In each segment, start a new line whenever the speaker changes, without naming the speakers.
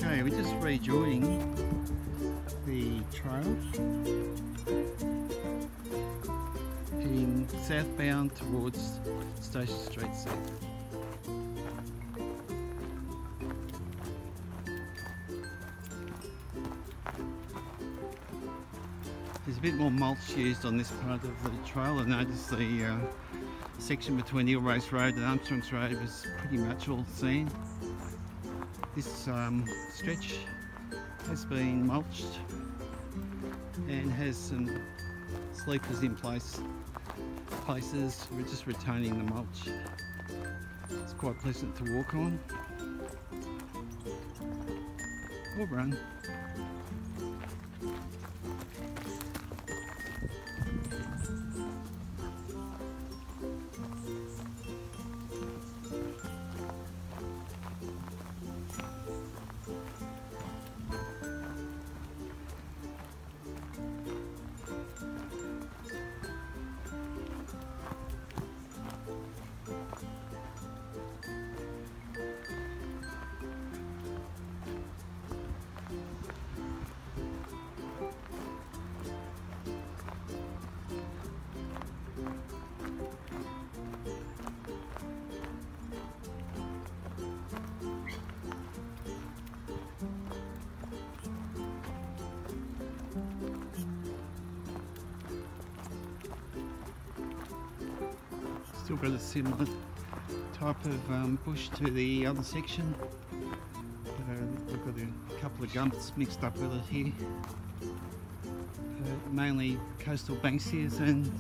Okay, we're just rejoining the trail, heading southbound towards Station Street South. There's a bit more mulch used on this part of the trail. I noticed the section between Eel Race Road and Armstrongs Road was pretty much all sand. This stretch has been mulched and has some sleepers in places. We're just retaining the mulch. It's quite pleasant to walk on or run. Still got a similar type of bush to the other section. We've got a couple of gumps mixed up with it here. Mainly coastal banksias and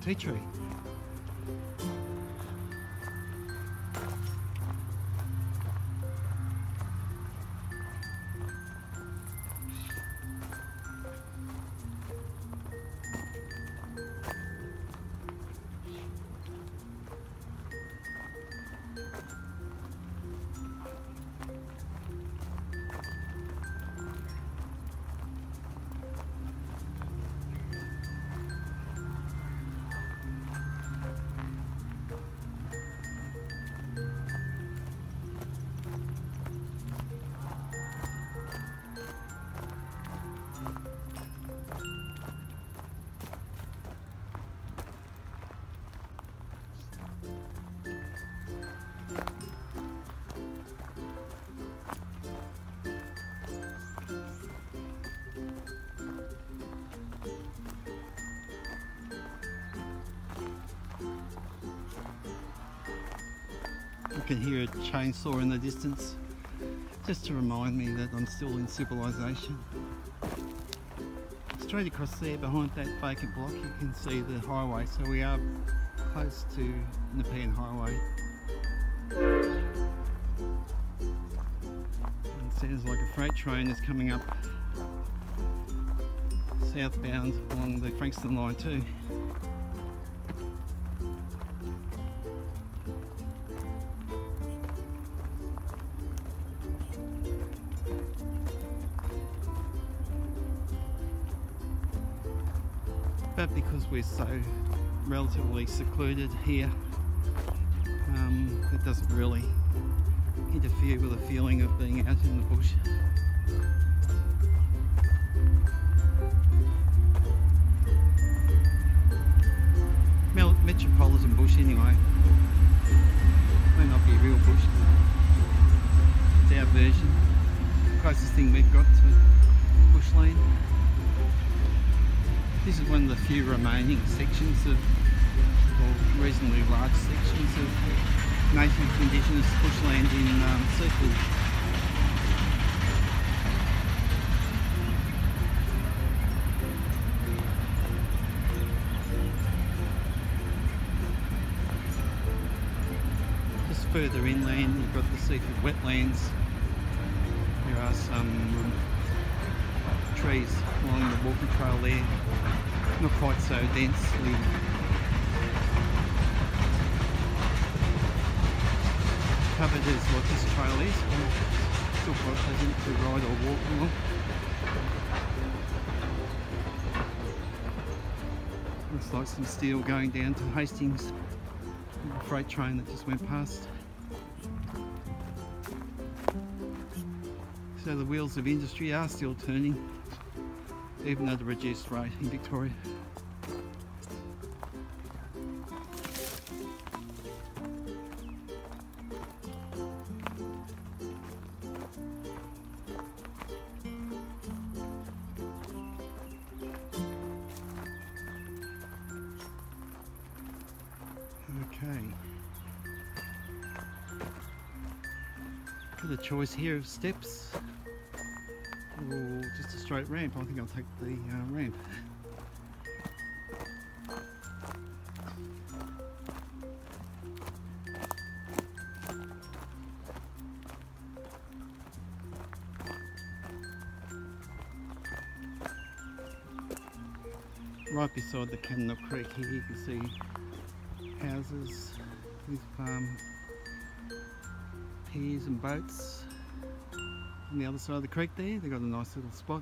tea tree. You can hear a chainsaw in the distance, just to remind me that I'm still in civilization. Straight across there behind that vacant block you can see the highway, so we are close to Nepean Highway. It sounds like a freight train is coming up southbound along the Frankston line too. But because we're so relatively secluded here, it doesn't really interfere with the feeling of being out in the bush. Metropolitan bush anyway. May not be real bush. It's our version. Closest thing we've got to bushland. This is one of the few remaining sections of, or reasonably large sections of native indigenous bushland in Seaford. Just further inland you've got the Seaford wetlands. There are some trees along the walking trail there, not quite so densely covered as what this trail is, but still quite pleasant to ride or walk along. Looks like some steel going down to Hastings, a freight train that just went past. So the wheels of industry are still turning, even at a reduced rate in Victoria. Okay. Got a choice here of steps or just a straight ramp. I think I'll take the ramp. Right beside the Kananook Creek here you can see houses with piers and boats. On the other side of the creek there, they've got a nice little spot.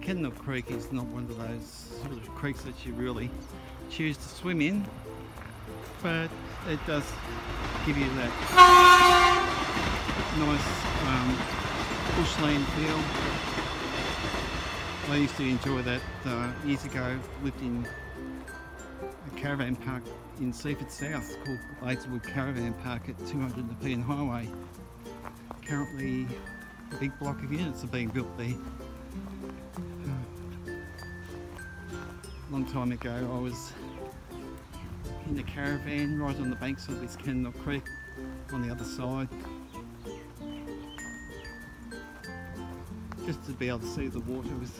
Kananook Creek is not one of those sort of creeks that you really choose to swim in, but it does give you that nice bushland feel. I used to enjoy that years ago. Lived in a caravan park in Seaford South called Laserwood Caravan Park at 200 Nepean Highway. Currently a big block of units are being built there. Long time ago I was in a caravan right on the banks of this Kananook Creek on the other side, just to be able to see the water was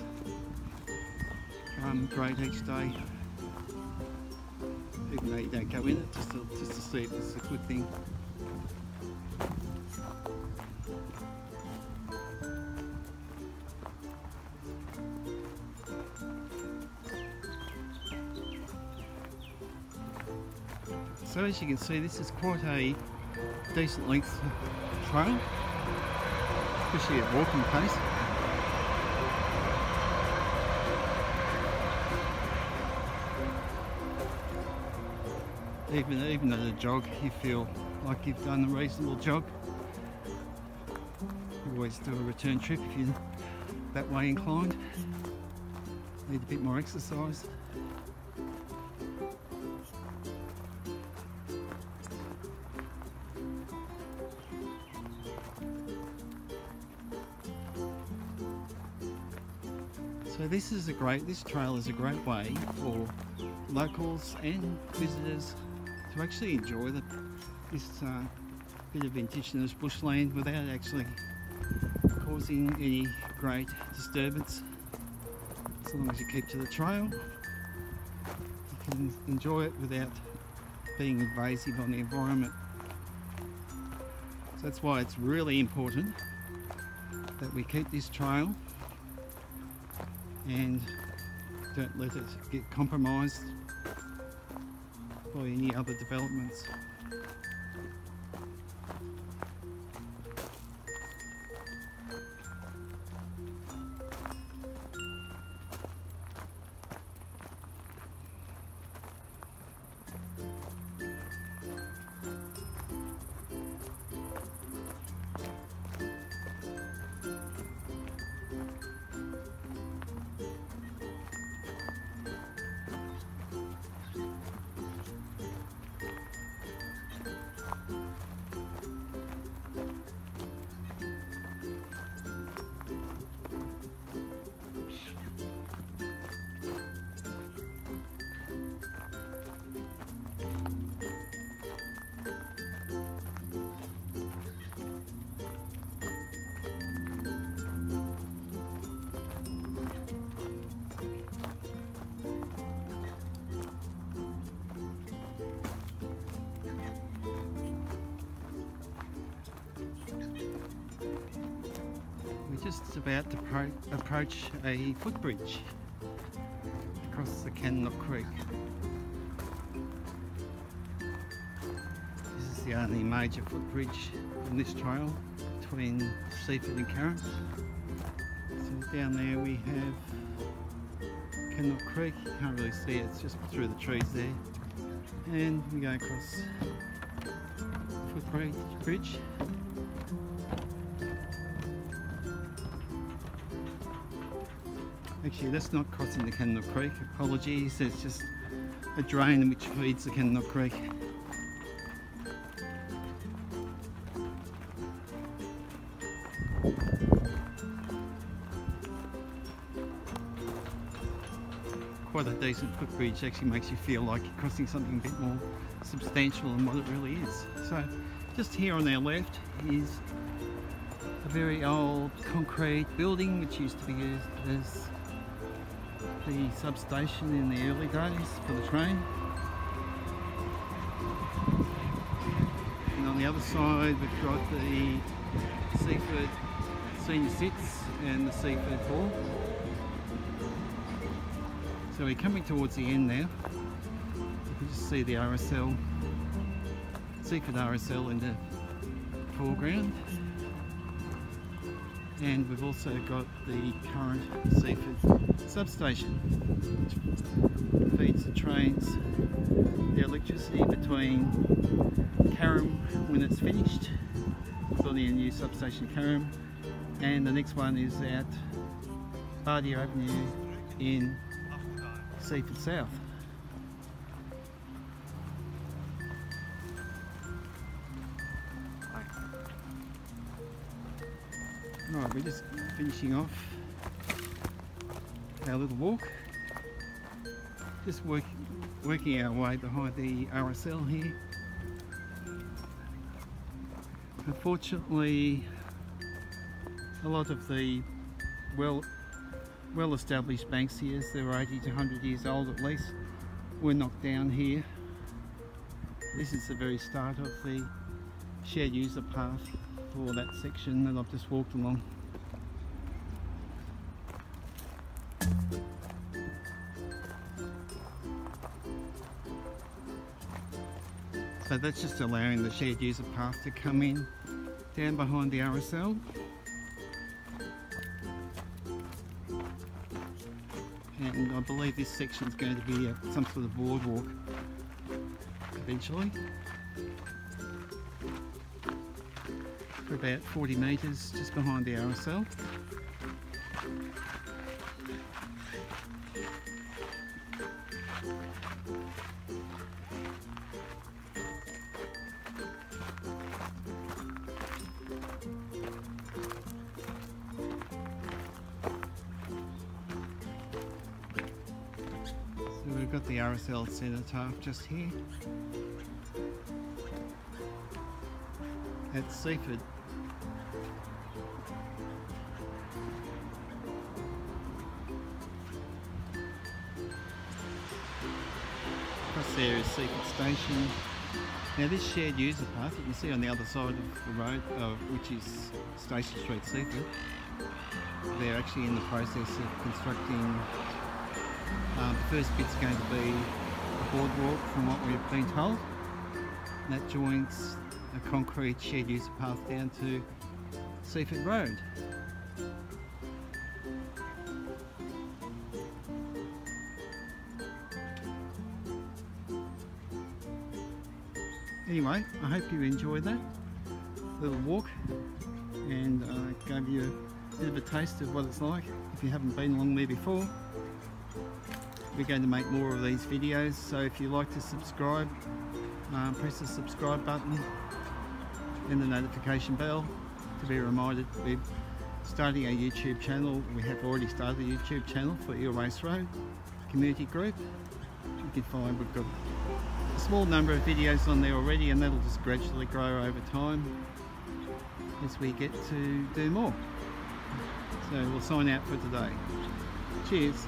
great each day, even though you don't go in it, just to see it was a good thing. So as you can see, this is quite a decent length trail, especially at walking pace. Even at a jog, you feel like you've done a reasonable jog. You always do a return trip if you're that way inclined. Need a bit more exercise. So this trail is a great way for locals and visitors to actually enjoy this bit of indigenous bushland without actually causing any great disturbance. As long as you keep to the trail, you can enjoy it without being invasive on the environment. So that's why it's really important that we keep this trail and don't let it get compromised by any other developments. just about to approach a footbridge across the Kananook Creek. This is the only major footbridge on this trail between Seaford and Carrum. So down there we have Kananook Creek. You can't really see it, it's just through the trees there. And we go across footbridge. Actually, that's not crossing the Kananook Creek, apologies, it's just a drain which feeds the Kananook Creek. Quite a decent footbridge, actually makes you feel like you're crossing something a bit more substantial than what it really is. So just here on our left is a very old concrete building which used to be used as the substation in the early days for the train. And on the other side we've got the Seaford Senior Sits and the Seaford Hall. So we're coming towards the end now. You can just see the RSL, Seaford RSL in the foreground. And we've also got the current Seaford substation, which feeds the trains the electricity between Carrum when it's finished, building a new substation at Carrum, and the next one is at Bardia Avenue in Seaford South. Right, we're just finishing off our little walk. Just working our way behind the RSL here. Unfortunately, a lot of the well-established banks here, they were 80 to 100 years old at least, were knocked down here. This is the very start of the shared user path for that section that I've just walked along. So that's just allowing the shared user path to come in down behind the RSL. And I believe this section is going to be some sort of boardwalk eventually. For about 40 metres just behind the RSL. So we've got the RSL cenotaph just here at Seaford. Across there is Seaford Station. Now this shared user path you can see on the other side of the road, which is Station Street, Seaford. They're actually in the process of constructing. The first bit's going to be a boardwalk from what we've been told. And that joins a concrete shared user path down to Seaford Road. Anyway, I hope you enjoyed that little walk and gave you a bit of a taste of what it's like if you haven't been along there before. We're going to make more of these videos, so if you like to subscribe, press the subscribe button and the notification bell to be reminded we're starting a YouTube channel. We have already started a YouTube channel for Eel Race Road community group. You can find we've got a small number of videos on there already, and that'll just gradually grow over time as we get to do more. So we'll sign out for today. Cheers.